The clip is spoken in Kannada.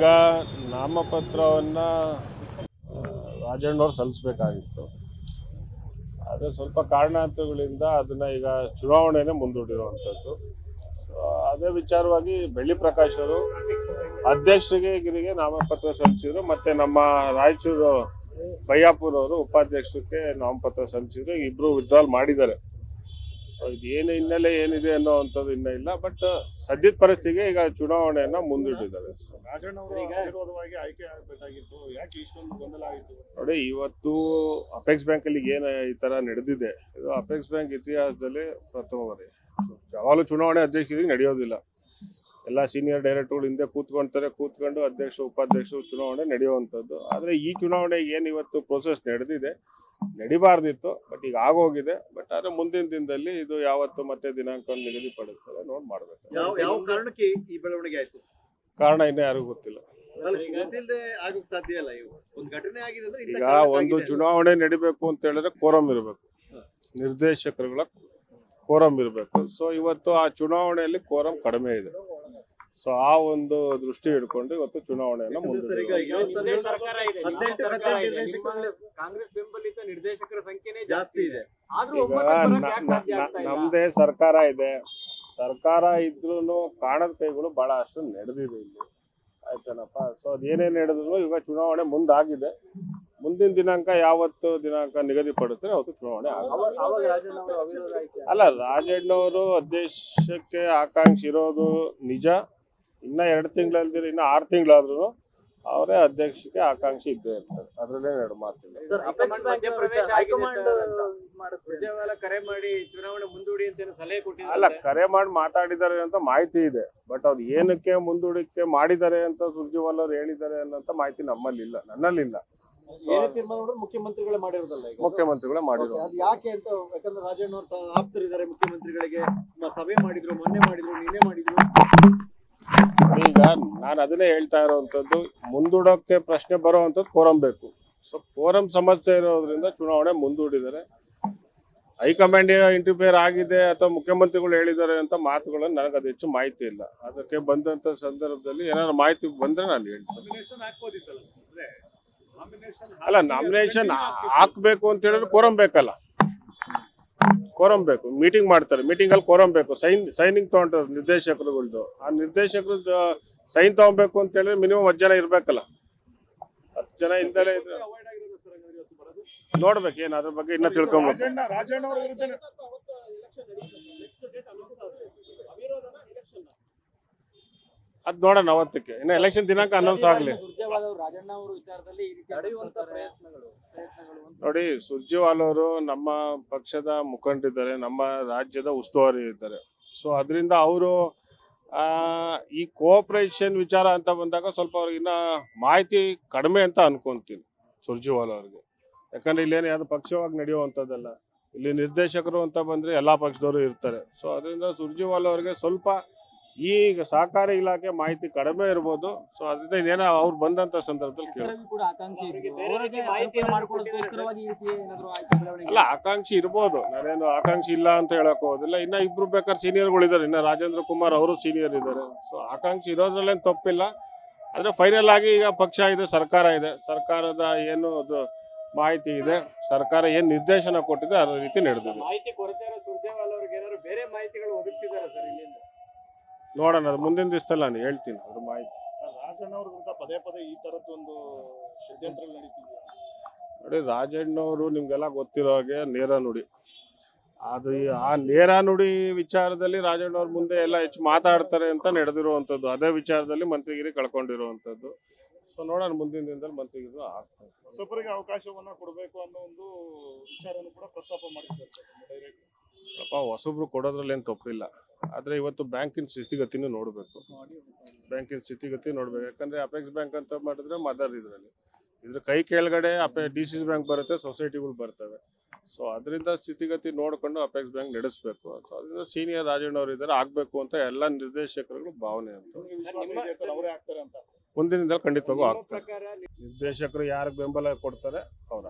ಈಗ ನಾಮಪತ್ರವನ್ನು ರಾಜಣ್ಣವ್ರು ಸಲ್ಲಿಸಬೇಕಾಗಿತ್ತು. ಆದರೆ ಸ್ವಲ್ಪ ಕಾರಣಾಂತರಗಳಿಂದ ಅದನ್ನು ಈಗ ಚುನಾವಣೆನೇ ಮುಂದೂಡಿರುವಂಥದ್ದು. ಅದೇ ವಿಚಾರವಾಗಿ ಬೆಳ್ಳಿ ಪ್ರಕಾಶ್ ಅವರು ಅಧ್ಯಕ್ಷರಿಗೆ ನಾಮಪತ್ರ ಸಲ್ಲಿಸಿದ್ರು, ಮತ್ತು ನಮ್ಮ ರಾಯಚೂರು ಬಯ್ಯಾಪುರ ಅವರು ಉಪಾಧ್ಯಕ್ಷಕ್ಕೆ ನಾಮಪತ್ರ ಸಲ್ಲಿಸಿದ್ರು. ಇಬ್ಬರು ವಿಡ್ರಾಲ್ ಮಾಡಿದ್ದಾರೆ. ಸೊ ಇದೇನು ಹಿನ್ನೆಲೆ ಏನಿದೆ ಅನ್ನೋವಂಥದ್ದು ಇನ್ನೂ ಇಲ್ಲ. ಬಟ್ ಸದ್ಯದ ಪರಿಸ್ಥಿತಿಗೆ ಈಗ ಚುನಾವಣೆಯನ್ನ ಮುಂದೂಡಿದ್ದಾರೆ. ನೋಡಿ, ಇವತ್ತು ಅಪೆಕ್ಸ್ ಬ್ಯಾಂಕ್ ಅಲ್ಲಿ ಏನು ಈ ತರ ನಡೆದಿದೆ, ಇದು ಅಪೆಕ್ಸ್ ಬ್ಯಾಂಕ್ ಇತಿಹಾಸದಲ್ಲಿ ಪ್ರಥಮ ಬಾರಿ. ಯಾವಾಗಲೂ ಚುನಾವಣೆ ಅಧ್ಯಕ್ಷರಿಗೆ ನಡೆಯೋದಿಲ್ಲ. ಎಲ್ಲ ಸೀನಿಯರ್ ಡೈರೆಕ್ಟರ್ಗಳು ಹಿಂದೆ ಕೂತ್ಕೊಂಡು ಅಧ್ಯಕ್ಷ ಉಪಾಧ್ಯಕ್ಷರು ಚುನಾವಣೆ ನಡೆಯುವಂಥದ್ದು. ಆದರೆ ಈ ಚುನಾವಣೆಗೆ ಏನು ಇವತ್ತು ಪ್ರೋಸೆಸ್ ನಡೆದಿದೆ, ನಡಿಬಾರ್ದಿತ್ತು. ಬಟ್ ಈಗ ಆಗೋಗಿದೆ. ಬಟ್ ಆದ್ರೆ ಮುಂದಿನ ದಿನದಲ್ಲಿ ಇದು ಯಾವತ್ತು ಮತ್ತೆ ದಿನಾಂಕವನ್ನು ನಿಗದಿಪಡಿಸ್ತಾರೆ ನೋಡಿ ಮಾಡ್ಬೇಕು. ಯಾವ ಕಾರಣಕ್ಕೆ ಈ ಬೆಳವಣಿಗೆ ಆಯ್ತು? ಕಾರಣ ಇನ್ನೂ ಯಾರಿಗೂ ಗೊತ್ತಿಲ್ಲ. ಈಗ ಒಂದು ಚುನಾವಣೆ ನಡಿಬೇಕು ಅಂತ ಹೇಳಿದ್ರೆ ಕೋರಂ ಇರಬೇಕು, ನಿರ್ದೇಶಕರುಗಳ ಕೋರಂ ಇರಬೇಕು. ಸೊ ಇವತ್ತು ಆ ಚುನಾವಣೆಯಲ್ಲಿ ಕೋರಂ ಕಡಿಮೆ ಇದೆ. ಸೊ ಆ ಒಂದು ದೃಷ್ಟಿ ಹಿಡ್ಕೊಂಡು ಇವತ್ತು ಚುನಾವಣೆಯನ್ನ ನಮ್ದೇ ಸರ್ಕಾರ ಇದೆ. ಸರ್ಕಾರ ಇದ್ರೂ ಕಾಣದ ಕೈಗಳು ಬಹಳ ಅಷ್ಟು ನಡೆದಿದೆ ಇಲ್ಲಿ, ಆಯ್ತೇನಪ್ಪ. ಸೊ ಅದೇನೇನು ನಡೆದ್ರು ಈಗ ಚುನಾವಣೆ ಮುಂದಾಗಿದೆ. ಮುಂದಿನ ದಿನಾಂಕ ಯಾವತ್ತು ದಿನಾಂಕ ನಿಗದಿಪಡಿಸಿದ್ರೆ ಅವತ್ತು ಚುನಾವಣೆ ಅಲ್ಲ. ರಾಜಣ್ಣವರು ಅಧ್ಯಕ್ಷಕ್ಕೆ ಆಕಾಂಕ್ಷಿ ಇರೋದು ನಿಜ. ಇನ್ನ 2 ತಿಂಗಳಲ್ದಿರ ಇನ್ನ 6 ತಿಂಗಳಾದ್ರೂ ಅವರೇ ಅಧ್ಯಕ್ಷಕ್ಕೆ ಆಕಾಂಕ್ಷಿ ಇದ್ದೇ ಇರ್ತಾರೆ. ಅದ್ರಲ್ಲೇ 2 ಮಾತಿಲ್ಲ. ಅಲ್ಲ, ಕರೆ ಮಾಡಿ ಮಾತಾಡಿದ್ದಾರೆ ಅಂತ ಮಾಹಿತಿ ಇದೆ. ಬಟ್ ಅವ್ರು ಏನಕ್ಕೆ ಮುಂದೂಡಿಕೆ ಮಾಡಿದ್ದಾರೆ ಅಂತ ಸುರ್ಜೇವಾಲಾ ಅವರು ಹೇಳಿದ್ದಾರೆ ಅನ್ನೋಂತ ಮಾಹಿತಿ ನಮ್ಮಲ್ಲಿಲ್ಲ, ನನ್ನಲ್ಲಿಲ್ಲ. ಮುಖ್ಯಮಂತ್ರಿಗಳೇ ಮಾಡಿರೋದಲ್ಲ, ಮುಖ್ಯಮಂತ್ರಿಗಳೇ ಮಾಡಿರೋ. ಯಾಕೆ ಅಂತ, ಯಾಕಂದ್ರೆ ರಾಜಣ್ಣ ಅವರು ಆಪ್ತರಿದ್ದಾರೆ ಮುಖ್ಯಮಂತ್ರಿಗಳಿಗೆ. ಸಭೆ ಮಾಡಿದ್ರು, ಮೊನ್ನೆ ಮಾಡಿದ್ರು, ನಿನ್ನೆ ಮಾಡಿದ್ರು. ಈಗ ನಾನು ಅದನ್ನೇ ಹೇಳ್ತಾ ಇರೋವಂಥದ್ದು, ಮುಂದೂಡೋಕೆ ಪ್ರಶ್ನೆ ಬರೋವಂಥದ್ದು ಕೋರಂ ಬೇಕು. ಸೊ ಕೋರಂ ಸಮಸ್ಯೆ ಇರೋದ್ರಿಂದ ಚುನಾವಣೆ ಮುಂದೂಡಿದ್ದಾರೆ. ಹೈಕಮಾಂಡ್ ಇಂಟರ್ಫಿಯರ್ ಆಗಿದೆ ಅಥವಾ ಮುಖ್ಯಮಂತ್ರಿಗಳು ಹೇಳಿದ್ದಾರೆ ಅಂತ ಮಾತುಗಳನ್ನು ನನಗೆ ಅದು ಹೆಚ್ಚು ಮಾಹಿತಿ ಇಲ್ಲ. ಅದಕ್ಕೆ ಬಂದಂಥ ಸಂದರ್ಭದಲ್ಲಿ ಏನಾದ್ರು ಮಾಹಿತಿ ಬಂದರೆ ನಾನು ಹೇಳ್ತೇನೆ. ಅಲ್ಲ, ನಾಮಿನೇಷನ್ ಹಾಕ್ಬೇಕು ಅಂತ ಹೇಳಿದ್ರೆ ಕೋರಂ ಬೇಕಲ್ಲ. ಕೋರಂ ಬೇಕು. ಮೀಟಿಂಗ್ ಮಾಡ್ತಾರೆ, ಮೀಟಿಂಗ್ ಅಲ್ಲಿ ಕೋರಂ ಬೇಕು. ಸೈನಿಂಗ್ ತಗೊಂಡ್ರು ನಿರ್ದೇಶಕರುಗಳ್ದು. ಆ ನಿರ್ದೇಶಕರು ಸೈನ್ ತಗೊಬೇಕು ಅಂತ ಹೇಳಿದ್ರೆ ಮಿನಿಮಮ್ 10 ಜನ ಇರ್ಬೇಕಲ್ಲ. 10 ಜನ ಇಲ್ದಲೇ ಇದ್ರೆ ನೋಡ್ಬೇಕು. ಏನು ಅದ್ರ ಬಗ್ಗೆ ಇನ್ನ ತಿಳ್ಕೊಬೇಕು. ಅದ್ ನೋಡೋಣ ಅವತ್ತಕ್ಕೆ. ಇನ್ನು ಎಲೆಕ್ಷನ್ ದಿನಾಂಕ ಅನೌನ್ಸ್ ಆಗ್ಲಿ. ನೋಡಿ, ಸುರ್ಜೇವಾಲಾ ಅವರು ನಮ್ಮ ಪಕ್ಷದ ಮುಖಂಡರಿದ್ದಾರೆ, ನಮ್ಮ ರಾಜ್ಯದ ಉಸ್ತುವಾರಿ ಇದ್ದಾರೆ. ಸೊ ಅದರಿಂದ ಅವರು ಈ ಕೋಆಪರೇಷನ್ ವಿಚಾರ ಅಂತ ಬಂದಾಗ ಸ್ವಲ್ಪ ಅವ್ರಿಗಿನ್ನ ಮಾಹಿತಿ ಕಡಿಮೆ ಅಂತ ಅನ್ಕೊಂತೀನಿ ಸುರ್ಜೇವಾಲಾ ಅವ್ರಿಗೆ. ಯಾಕಂದ್ರೆ ಇಲ್ಲೇನು ಯಾವ್ದು ಪಕ್ಷವಾಗಿ ನಡೆಯುವಂಥದ್ದಲ್ಲ. ಇಲ್ಲಿ ನಿರ್ದೇಶಕರು ಅಂತ ಬಂದ್ರೆ ಎಲ್ಲಾ ಪಕ್ಷದವರು ಇರ್ತಾರೆ. ಸೊ ಅದರಿಂದ ಸುರ್ಜೇವಾಲಾ ಅವ್ರಿಗೆ ಸ್ವಲ್ಪ ಈಗ ಸಹಕಾರಿ ಇಲಾಖೆ ಮಾಹಿತಿ ಕಡಿಮೆ ಇರ್ಬೋದು. ಸೊ ಅದರಿಂದ ಇನ್ನೇನೋ ಅವ್ರು ಬಂದಂತ ಸಂದರ್ಭದಲ್ಲಿ ಅಲ್ಲ, ಆಕಾಂಕ್ಷಿ ಇರ್ಬೋದು. ನಾನೇನು ಆಕಾಂಕ್ಷಿ ಇಲ್ಲ ಅಂತ ಹೇಳಕ್ ಹೋಗೋದಿಲ್ಲ. ಇನ್ನ 2 ಬೇಕಾದ್ರೆ ಸೀನಿಯರ್ಗಳು ಇದ್ದಾರೆ. ಇನ್ನ ರಾಜೇಂದ್ರ ಕುಮಾರ್ ಅವರು ಸೀನಿಯರ್ ಇದ್ದಾರೆ. ಸೊ ಆಕಾಂಕ್ಷಿ ಇರೋದ್ರಲ್ಲೇನು ತಪ್ಪಿಲ್ಲ. ಆದ್ರೆ ಫೈನಲ್ ಆಗಿ ಈಗ ಪಕ್ಷ ಇದೆ, ಸರ್ಕಾರ ಇದೆ. ಸರ್ಕಾರದ ಏನು ಮಾಹಿತಿ ಇದೆ, ಸರ್ಕಾರ ಏನ್ ನಿರ್ದೇಶನ ಕೊಟ್ಟಿದೆ ಅದ್ರ ರೀತಿ ನಡೆದಿದೆ. ನೋಡೋಣ, ಅದು ಮುಂದಿನ ದಿವಸದಲ್ಲಿ ನಾನು ಹೇಳ್ತೀನಿ ಅದ್ರ ಮಾಹಿತಿ. ರಾಜಣ್ಣವ್ರ ವಿರುದ್ಧ ಪದೇ ಪದೇ ಈ ತರದ್ದೊಂದು ಷಡ್ಯಂತ್ರಗಳು ನಡೀತಿದೆ. ನೋಡಿ, ರಾಜಣ್ಣವರು ನಿಮ್ಗೆಲ್ಲ ಗೊತ್ತಿರೋ ಹಾಗೆ ನೇರ ನುಡಿ. ಅದು ಆ ನೇರ ನುಡಿ ವಿಚಾರದಲ್ಲಿ ರಾಜಣ್ಣವ್ರ ಮುಂದೆ ಎಲ್ಲ ಹೆಚ್ಚು ಮಾತಾಡ್ತಾರೆ ಅಂತ ನಡೆದಿರುವಂಥದ್ದು. ಅದೇ ವಿಚಾರದಲ್ಲಿ ಮಂತ್ರಿಗಿರಿ ಕಳ್ಕೊಂಡಿರುವಂಥದ್ದು. ಸೊ ನೋಡೋಣ, ಮುಂದಿನ ದಿನದಲ್ಲಿ ಮಂತ್ರಿಗಿರಿ ಆಗ್ತದೆ. ಹೊಸಬರಿಗೆ ಅವಕಾಶವನ್ನ ಕೊಡಬೇಕು ಅನ್ನೋ ಒಂದು ವಿಚಾರನೂ ಕೂಡ ಪ್ರಸ್ತಾಪ ಮಾಡಿದ್ದಾರೆ ಡೈರೆಕ್ಟ್. ಸ್ವಲ್ಪ ಹೊಸಬ್ರು ಕೊಡೋದ್ರಲ್ಲಿ ಏನು ತಪ್ಪಿಲ್ಲ. ಆದರೆ ಇವತ್ತು ಬ್ಯಾಂಕಿನ ಸ್ಥಿತಿಗತಿನೂ ನೋಡಬೇಕು. ಬ್ಯಾಂಕಿನ ಸ್ಥಿತಿಗತಿ ನೋಡ್ಬೇಕು. ಯಾಕಂದ್ರೆ ಅಪೆಕ್ಸ್ ಬ್ಯಾಂಕ್ ಅಂತ ಮಾಡಿದ್ರೆ ಮದರ್ ಇದ್ರ ಕೈ ಕೆಳಗಡೆ DCC ಬ್ಯಾಂಕ್ ಬರುತ್ತೆ, ಸೊಸೈಟಿಗಳು ಬರ್ತವೆ. ಸೊ ಅದರಿಂದ ಸ್ಥಿತಿಗತಿ ನೋಡ್ಕೊಂಡು ಅಪೆಕ್ಸ್ ಬ್ಯಾಂಕ್ ನಡೆಸಬೇಕು. ಸೊ ಅದರಿಂದ ಸೀನಿಯರ್ ರಾಜಣ್ಣವ್ರು ಇದ್ದಾರೆ, ಆಗ್ಬೇಕು ಅಂತ ಎಲ್ಲ ನಿರ್ದೇಶಕರುಗಳು ಭಾವನೆ ಅಂತ. ಮುಂದಿನದಲ್ಲಿ ಖಂಡಿತವಾಗೂ ಆಗ್ತಾರೆ. ನಿರ್ದೇಶಕರು ಯಾರಿಗೆ ಬೆಂಬಲ ಕೊಡ್ತಾರೆ ಅವ್ರು